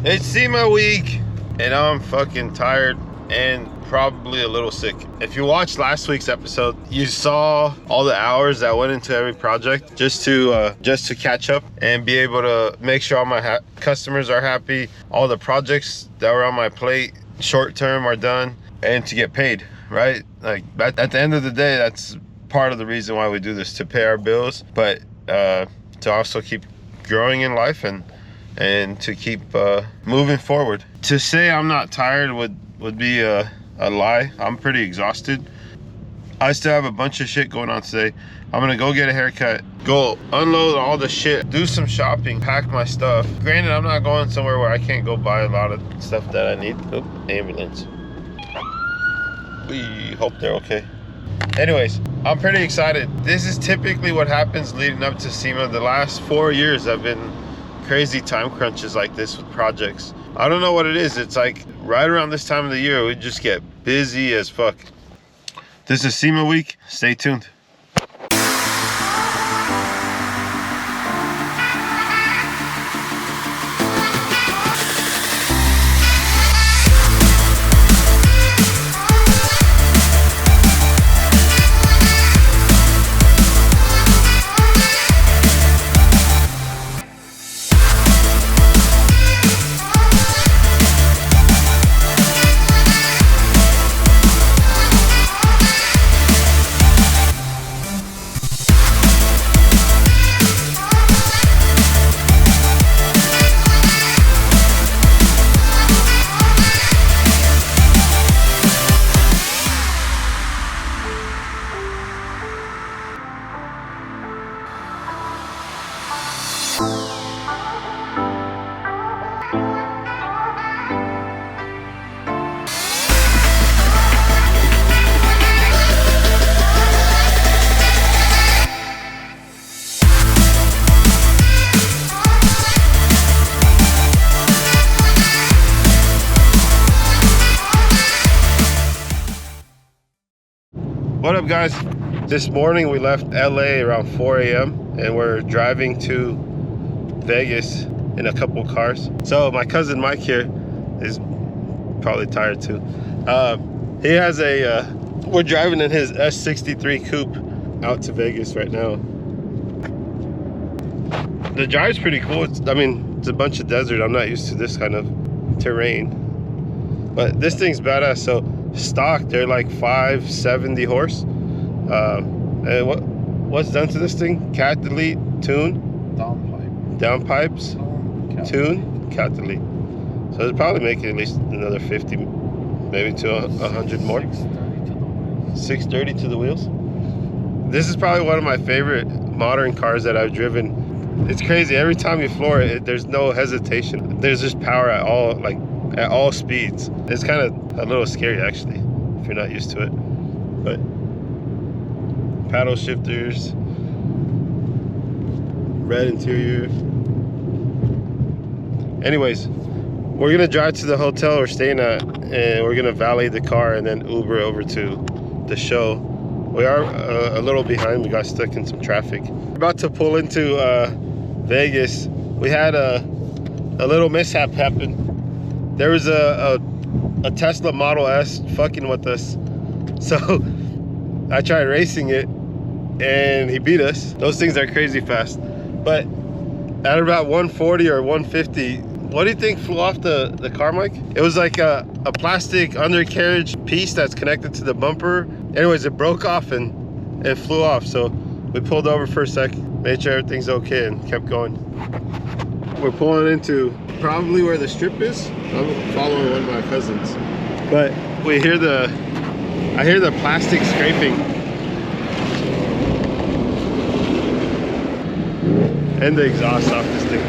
It's SEMA week, and I'm fucking tired and probably a little sick. If you watched last week's episode, you saw all the hours that went into every project just to catch up and be able to make sure all my customers are happy, all the projects that were on my plate short term are done, and to get paid, right? Like at the end of the day, that's part of the reason why we do this, to pay our bills, but to also keep growing in life and to keep moving forward. To say I'm not tired would be a lie. I'm pretty exhausted. I still have a bunch of shit going on today. I'm gonna go get a haircut, go unload all the shit, do some shopping, pack my stuff. Granted, I'm not going somewhere where I can't go buy a lot of stuff that I need. Oop, ambulance. We hope they're okay. Anyways, I'm pretty excited. This is typically what happens leading up to SEMA. The last 4 years I've been crazy time crunches like this with projects. I don't know what it is. It's like right around this time of the year, we just get busy as fuck. This is SEMA week. Stay tuned. What up, guys? This morning we left LA around 4 a.m. and we're driving to Vegas in a couple cars. So my cousin Mike here is probably tired too. He has we're driving in his S63 coupe out to Vegas right now. The drive's pretty cool. It's a bunch of desert. I'm not used to this kind of terrain, but this thing's badass. So stock, they're like 570 horse. And what's done to this thing? Cat delete, tune, downpipes, tune, cat delete. So it's probably making at least another 50, maybe to 100 more. 630 to the wheels. This is probably one of my favorite modern cars that I've driven. It's crazy. Every time you floor it, there's no hesitation. There's just power at all speeds. It's kind of a little scary actually if you're not used to it. But paddle shifters, red interior. Anyways, we're gonna drive to the hotel we're staying at and we're gonna valet the car and then Uber over to the show. We are a little behind. We got stuck in some traffic. We're about to pull into Vegas. We had a little mishap happen. There was a Tesla Model S fucking with us. So I tried racing it and he beat us. Those things are crazy fast. But at about 140 or 150, what do you think flew off the car, Mike? It was like a plastic undercarriage piece that's connected to the bumper. Anyways, it broke off and it flew off. So we pulled over for a sec, made sure everything's okay and kept going. We're pulling into probably where the strip is. I'm following one of my cousins. But I hear the plastic scraping. And the exhaust off this thing.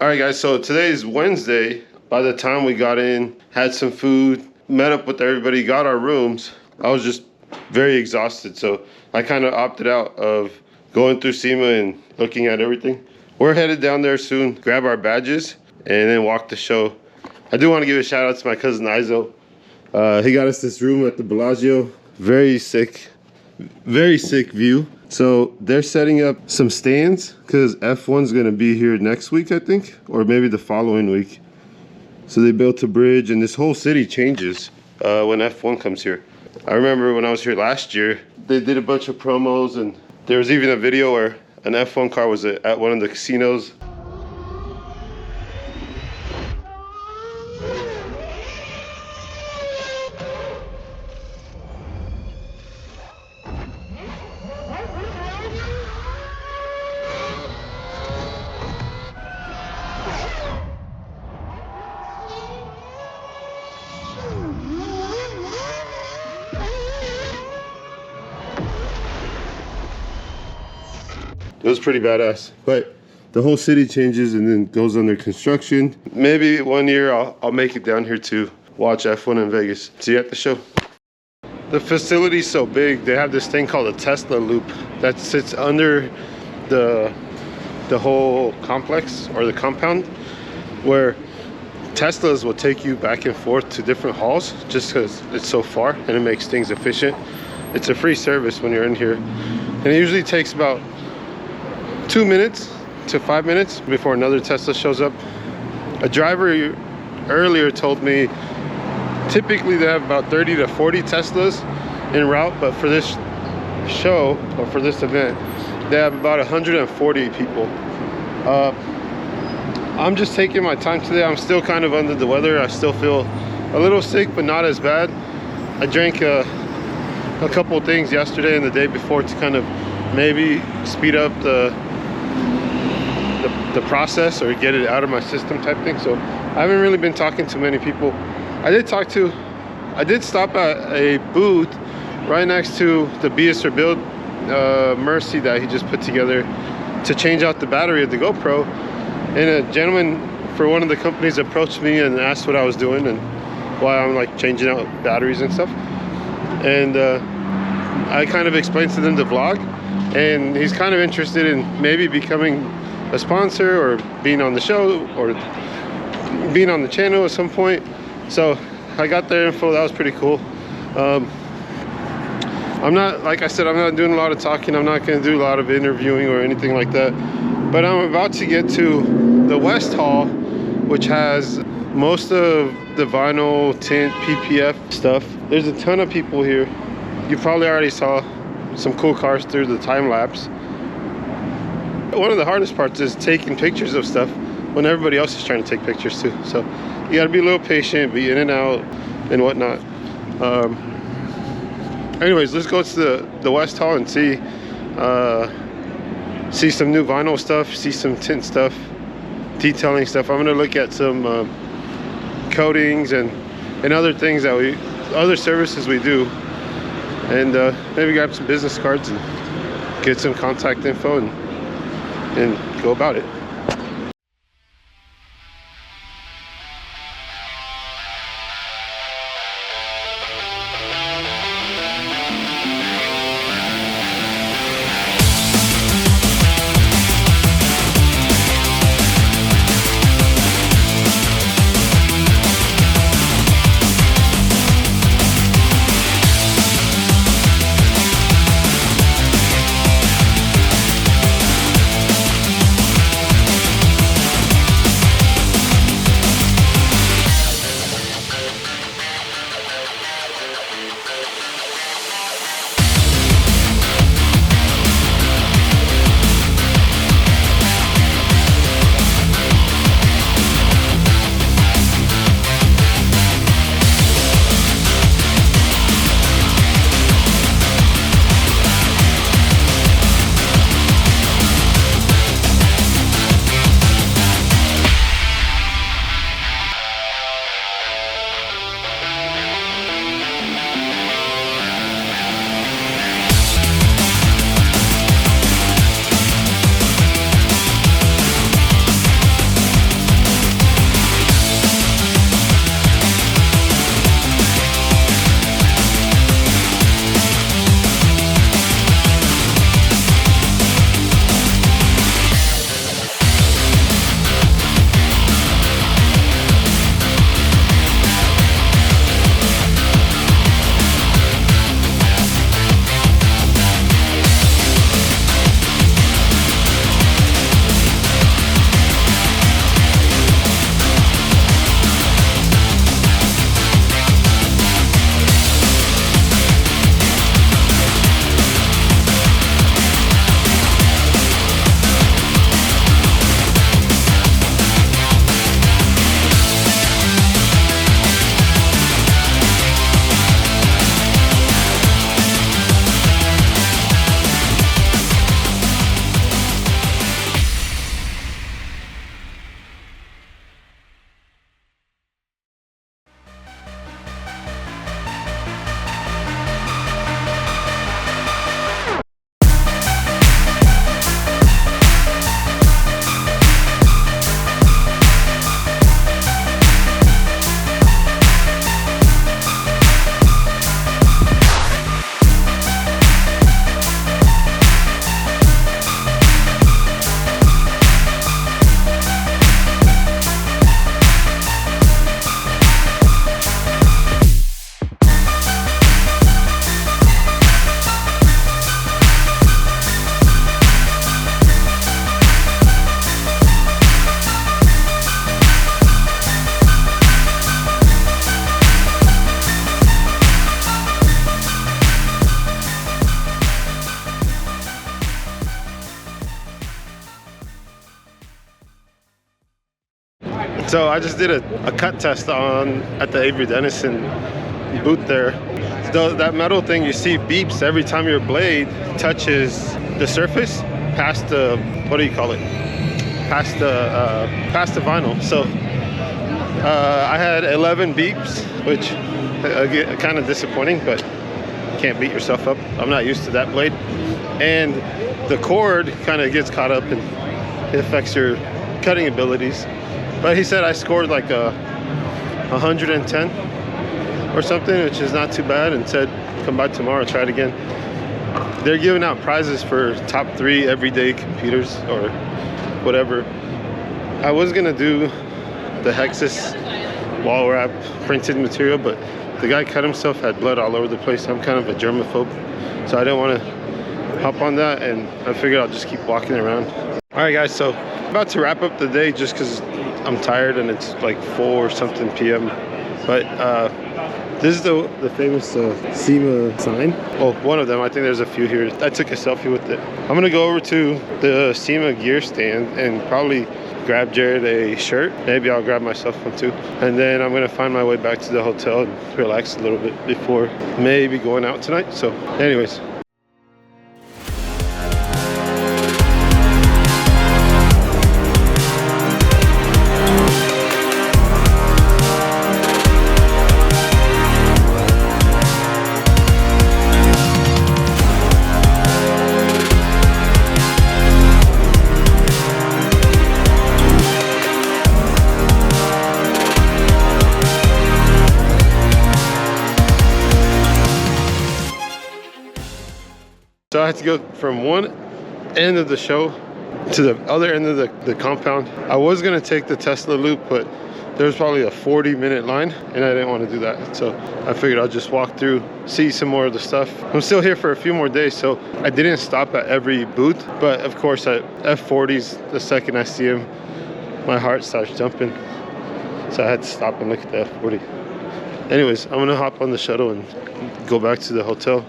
All right, guys, so today is Wednesday. By the time we got in, had some food, met up with everybody, got our rooms, I was just very exhausted. So I kind of opted out of going through SEMA and looking at everything. We're headed down there soon, grab our badges, and then walk the show. I do want to give a shout out to my cousin Izo. He got us this room at the Bellagio. Very sick Very sick view. So they're setting up some stands because F1's gonna be here next week, I think, or maybe the following week. So they built a bridge, and this whole city changes when F1 comes here. I remember when I was here last year, they did a bunch of promos, and there was even a video where an F1 car was at one of the casinos. It was pretty badass, but the whole city changes and then goes under construction. Maybe one year I'll make it down here to watch F1 in Vegas. See you at the show. The facility's so big, they have this thing called a Tesla loop that sits under the whole complex or the compound, where Teslas will take you back and forth to different halls just because it's so far and it makes things efficient. It's a free service when you're in here, and it usually takes about 2 minutes to 5 minutes before another Tesla shows up. A driver earlier told me typically they have about 30 to 40 Teslas en route, but for this show or for this event they have about 140 people. I'm just taking my time today. I'm still kind of under the weather. I still feel a little sick, but not as bad. I drank a couple of things yesterday and the day before to kind of maybe speed up the process or get it out of my system type thing. So I haven't really been talking to many people. I did stop at a booth right next to the BS Build Mercy that he just put together to change out the battery of the GoPro, and a gentleman for one of the companies approached me and asked what I was doing and why I'm like changing out batteries and stuff, and I kind of explained to them the vlog, and he's kind of interested in maybe becoming a sponsor or being on the show or being on the channel at some point. So I got their info. That was pretty cool. I'm not, like I said, I'm not doing a lot of talking. I'm not going to do a lot of interviewing or anything like that, but I'm about to get to the West Hall, which has most of the vinyl tint PPF stuff. There's a ton of people here. You probably already saw some cool cars through the time lapse. One of the hardest parts is taking pictures of stuff when everybody else is trying to take pictures too. So you got to be a little patient, be in and out and whatnot. Anyways, let's go to the West Hall and see some new vinyl stuff, see some tint stuff, detailing stuff. I'm gonna look at some coatings and other things that other services we do, and maybe grab some business cards and get some contact info and go about it. So I just did a cut test at the Avery Dennison booth there. That metal thing you see beeps every time your blade touches the surface past the, what do you call it? Past the vinyl. So I had 11 beeps, which kind of disappointing, but can't beat yourself up. I'm not used to that blade. And the cord kind of gets caught up and it affects your cutting abilities. But he said I scored like a 110 or something, which is not too bad, and said come by tomorrow, try it again. They're giving out prizes for top 3 everyday computers or whatever. I was gonna do the Hexus wall wrap printed material, but the guy cut himself, had blood all over the place. I'm kind of a germaphobe, so I didn't want to hop on that, and I figured I'll just keep walking around. All right guys, so I'm about to wrap up the day just because I'm tired and it's like 4 or something p.m. But this is the famous SEMA sign. Well, one of them. I think there's a few here. I took a selfie with it. I'm gonna go over to the SEMA gear stand and probably grab Jared a shirt. Maybe I'll grab myself one too. And then I'm gonna find my way back to the hotel and relax a little bit before maybe going out tonight. So anyways. So I had to go from one end of the show to the other end of the compound. I was gonna take the Tesla loop, but there was probably a 40-minute line and I didn't want to do that. So I figured I'll just walk through, see some more of the stuff. I'm still here for a few more days, so I didn't stop at every booth. But of course at F40s, the second I see them, my heart starts jumping. So I had to stop and look at the F40. Anyways, I'm gonna hop on the shuttle and go back to the hotel.